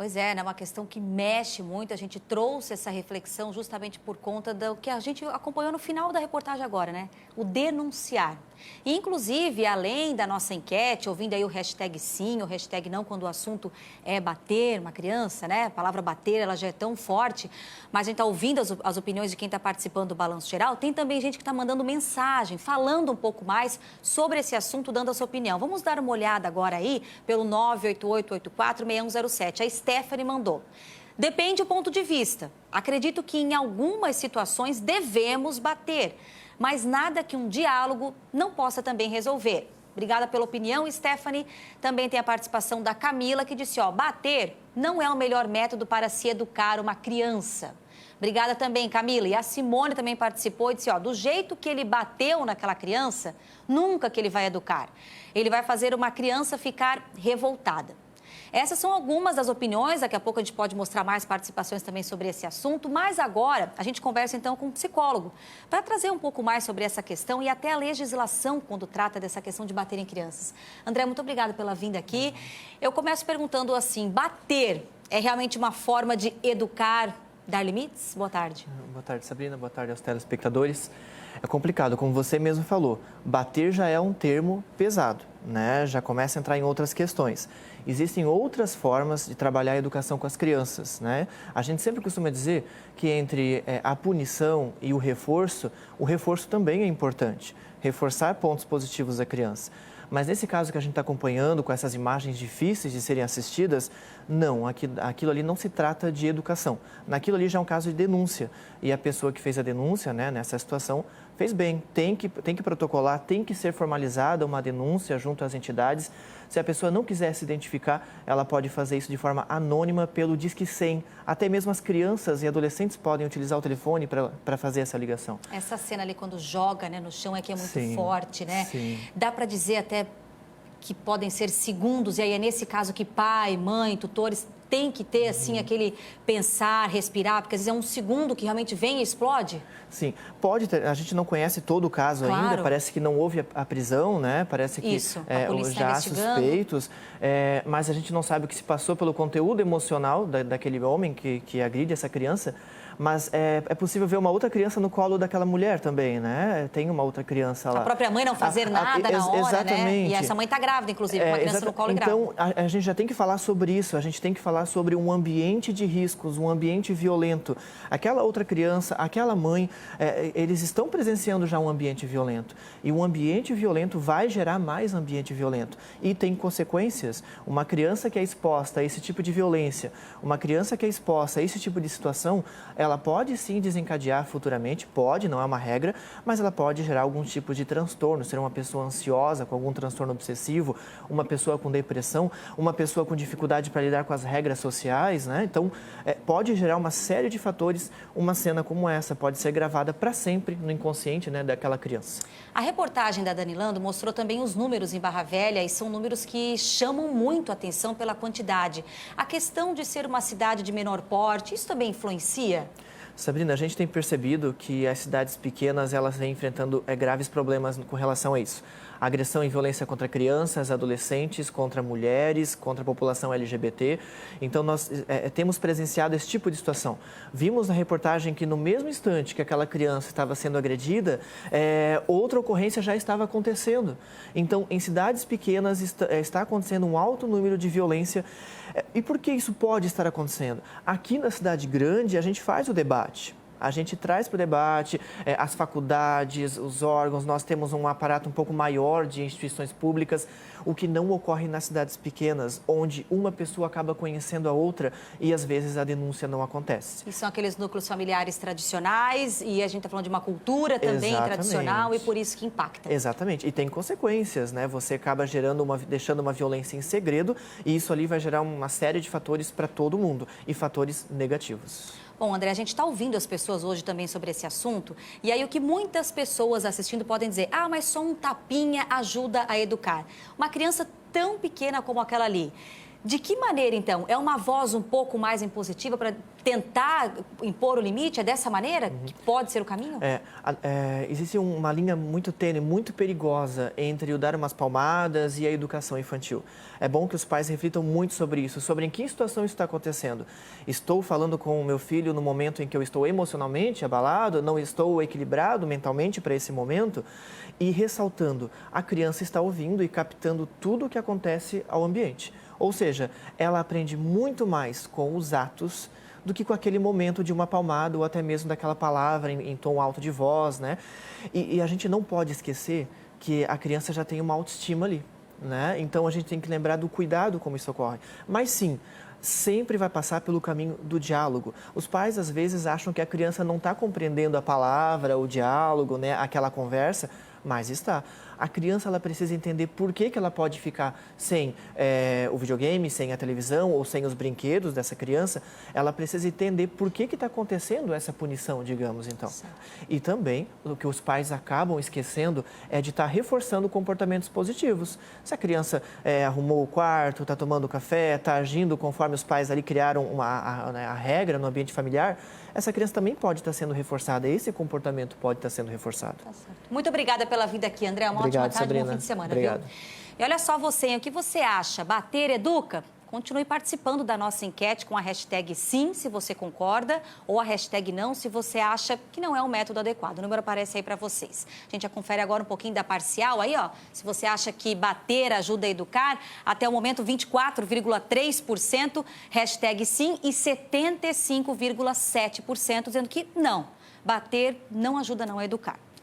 Pois é, né? Uma questão que mexe muito. A gente trouxe essa reflexão justamente por conta do que a gente acompanhou no final da reportagem agora, né? O denunciar. E, inclusive, além da nossa enquete, ouvindo aí o hashtag sim, o hashtag não, quando o assunto é bater uma criança, né? A palavra bater, ela já é tão forte, mas a gente está ouvindo as opiniões de quem está participando do Balanço Geral. Tem também gente que está mandando mensagem, falando um pouco mais sobre esse assunto, dando a sua opinião. Vamos dar uma olhada agora aí pelo 988-84-6107. A Stephanie mandou. Depende do ponto de vista. Acredito que em algumas situações devemos bater, mas nada que um diálogo não possa também resolver. Obrigada pela opinião, Stephanie. Também tem a participação da Camila, que disse, bater não é o melhor método para se educar uma criança. Obrigada também, Camila. E a Simone também participou e disse, do jeito que ele bateu naquela criança, nunca que ele vai educar. Ele vai fazer uma criança ficar revoltada. Essas são algumas das opiniões, daqui a pouco a gente pode mostrar mais participações também sobre esse assunto, mas agora a gente conversa então com um psicólogo para trazer um pouco mais sobre essa questão e até a legislação quando trata dessa questão de bater em crianças. André, muito obrigada pela vinda aqui. Eu começo perguntando assim, bater é realmente uma forma de educar, dar limites? Boa tarde. Boa tarde, Sabrina. Boa tarde aos telespectadores. É complicado, como você mesmo falou, bater já é um termo pesado, né? Já começa a entrar em outras questões. Existem outras formas de trabalhar a educação com as crianças, né? A gente sempre costuma dizer que entre a punição e o reforço também é importante. Reforçar pontos positivos da criança. Mas nesse caso que a gente está acompanhando, com essas imagens difíceis de serem assistidas, não, aquilo ali não se trata de educação. Naquilo ali já é um caso de denúncia. E a pessoa que fez a denúncia, né, nessa situação, fez bem. Tem que protocolar, tem que ser formalizada uma denúncia junto às entidades. Se a pessoa não quiser se identificar, ela pode fazer isso de forma anônima pelo Disque 100. Até mesmo as crianças e adolescentes podem utilizar o telefone para fazer essa ligação. Essa cena ali quando joga, né, no chão é que é muito Sim, forte, né? Sim. Dá para dizer até que podem ser segundos, e aí é nesse caso que pai, mãe, tutores têm que ter, assim, aquele pensar, respirar, porque às vezes é um segundo que realmente vem e explode? Sim, pode ter, a gente não conhece todo o caso ainda, parece que não houve a prisão, né? Parece que já há suspeitos, mas a gente não sabe o que se passou pelo conteúdo emocional daquele homem que agride essa criança. Mas é possível ver uma outra criança no colo daquela mulher também, né? Tem uma outra criança lá. A própria mãe não fazer nada na hora, exatamente, né? E essa mãe está grávida, inclusive, uma criança no colo grávida. Então, a gente já tem que falar sobre isso, a gente tem que falar sobre um ambiente de riscos, um ambiente violento. Aquela outra criança, aquela mãe, eles estão presenciando já um ambiente violento. E um ambiente violento vai gerar mais ambiente violento. E tem consequências. Uma criança que é exposta a esse tipo de violência, uma criança que é exposta a esse tipo de situação, ela pode sim desencadear futuramente, pode, não é uma regra, mas ela pode gerar algum tipo de transtorno, ser uma pessoa ansiosa, com algum transtorno obsessivo, uma pessoa com depressão, uma pessoa com dificuldade para lidar com as regras sociais, né? Então, pode gerar uma série de fatores. Uma cena como essa pode ser gravada para sempre no inconsciente, né, daquela criança. A reportagem da Danilando mostrou também os números em Barra Velha e são números que chamam muito a atenção pela quantidade. A questão de ser uma cidade de menor porte, isso também influencia? Sabrina, a gente tem percebido que as cidades pequenas elas vêm enfrentando graves problemas com relação a isso. Agressão e violência contra crianças, adolescentes, contra mulheres, contra a população LGBT. Então, nós temos presenciado esse tipo de situação. Vimos na reportagem que no mesmo instante que aquela criança estava sendo agredida, outra ocorrência já estava acontecendo. Então, em cidades pequenas está acontecendo um alto número de violência. E por que isso pode estar acontecendo? Aqui na cidade grande, a gente faz o debate. A gente traz para o debate as faculdades, os órgãos, nós temos um aparato um pouco maior de instituições públicas, o que não ocorre nas cidades pequenas, onde uma pessoa acaba conhecendo a outra e às vezes a denúncia não acontece. E são aqueles núcleos familiares tradicionais e a gente está falando de uma cultura também tradicional e por isso que impacta. Exatamente, e tem consequências, né? Você acaba deixando uma violência em segredo e isso ali vai gerar uma série de fatores para todo mundo e fatores negativos. Bom, André, a gente está ouvindo as pessoas hoje também sobre esse assunto. E aí o que muitas pessoas assistindo podem dizer, mas só um tapinha ajuda a educar. Uma criança tão pequena como aquela ali, De que maneira, então? É uma voz um pouco mais impositiva para tentar impor o limite? É dessa maneira que pode ser o caminho? Existe uma linha muito tênue, muito perigosa entre o dar umas palmadas e a educação infantil. É bom que os pais reflitam muito sobre isso, sobre em que situação isso está acontecendo. Estou falando com o meu filho no momento em que eu estou emocionalmente abalado, não estou equilibrado mentalmente para esse momento, e ressaltando, a criança está ouvindo e captando tudo o que acontece ao ambiente. Ou seja, ela aprende muito mais com os atos do que com aquele momento de uma palmada ou até mesmo daquela palavra em tom alto de voz, né? E a gente não pode esquecer que a criança já tem uma autoestima ali, né? Então a gente tem que lembrar do cuidado como isso ocorre. Mas sim, sempre vai passar pelo caminho do diálogo. Os pais às vezes acham que a criança não está compreendendo a palavra, o diálogo, né? Aquela conversa, mas está. A criança ela precisa entender por que ela pode ficar sem o videogame, sem a televisão ou sem os brinquedos dessa criança. Ela precisa entender por que está acontecendo essa punição, digamos, então. Certo. E também, o que os pais acabam esquecendo é de estar reforçando comportamentos positivos. Se a criança arrumou o quarto, está tomando café, está agindo conforme os pais ali criaram a regra no ambiente familiar, essa criança também pode estar sendo reforçada, esse comportamento pode estar sendo reforçado. Tá certo. Muito obrigada pela vida aqui, André. Uma ótima tarde, Sabrina. bom fim de semana. Obrigado. Viu? E olha só você, o que você acha? Bater educa? Continue participando da nossa enquete com a hashtag sim, se você concorda, ou a hashtag não, se você acha que não é o método adequado. O número aparece aí para vocês. A gente já confere agora um pouquinho da parcial aí, ó. Se você acha que bater ajuda a educar, até o momento 24,3% hashtag sim e 75,7% dizendo que não, bater não ajuda não a educar.